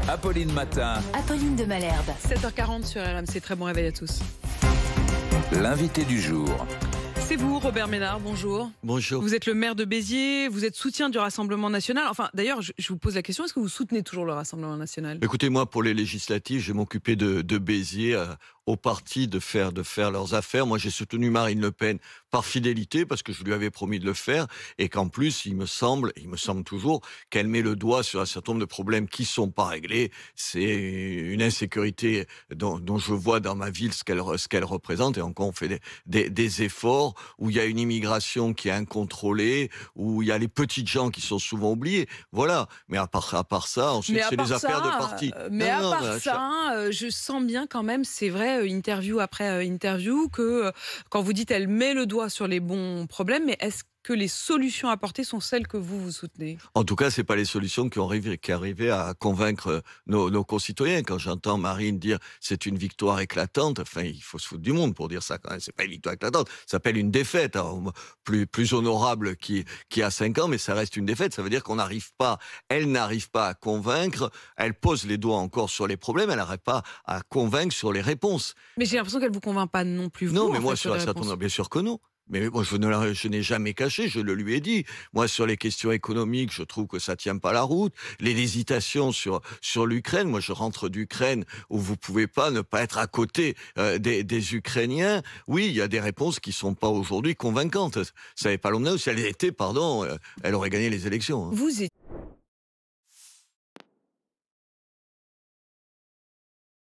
Apolline Matin. Apolline de Malherbe. 7h40 sur RMC, très bon réveil à tous. L'invité du jour. C'est vous, Robert Ménard, bonjour. Bonjour. Vous êtes le maire de Béziers, vous êtes soutien du Rassemblement National. Enfin, d'ailleurs, je vous pose la question, est-ce que vous soutenez toujours le Rassemblement National ? Écoutez, moi, pour les législatives, je vais m'occuper de Béziers, aux partis de faire leurs affaires. Moi, j'ai soutenu Marine Le Pen par fidélité, parce que je lui avais promis de le faire, et qu'en plus, il me semble toujours, qu'elle met le doigt sur un certain nombre de problèmes qui sont pas réglés. C'est une insécurité dont je vois dans ma ville ce qu'elle représente, et encore on fait des efforts, où il y a une immigration qui est incontrôlée, où il y a les petites gens qui sont souvent oubliés. Voilà. Mais à part ça, ensuite, c'est les affaires de parti. Je sens bien quand même, c'est vrai, interview après interview, que quand vous dites elle met le doigt sur les bons problèmes, mais est-ce que les solutions apportées sont celles que vous soutenez ? En tout cas, c'est pas les solutions qui arrivaient à convaincre nos concitoyens. Quand j'entends Marine dire c'est une victoire éclatante, enfin, il faut se foutre du monde pour dire ça quand même. C'est pas une victoire éclatante, ça s'appelle une défaite. Alors, plus honorable qui a 5 ans, mais ça reste une défaite. Ça veut dire elle n'arrive pas à convaincre, elle pose les doigts encore sur les problèmes, elle n'arrive pas à convaincre sur les réponses. Mais j'ai l'impression qu'elle vous convainc pas non plus. Non, mais moi, sur un certain nombre, bien sûr que non. Mais moi, je n'ai jamais caché, je le lui ai dit. Moi, sur les questions économiques, je trouve que ça tient pas la route. Les hésitations sur l'Ukraine, moi, je rentre d'Ukraine où vous pouvez pas ne pas être à côté des Ukrainiens. Oui, il y a des réponses qui sont pas aujourd'hui convaincantes. Ça n'est pas l'homme. Si elle était, elle aurait gagné les élections. Vous êtes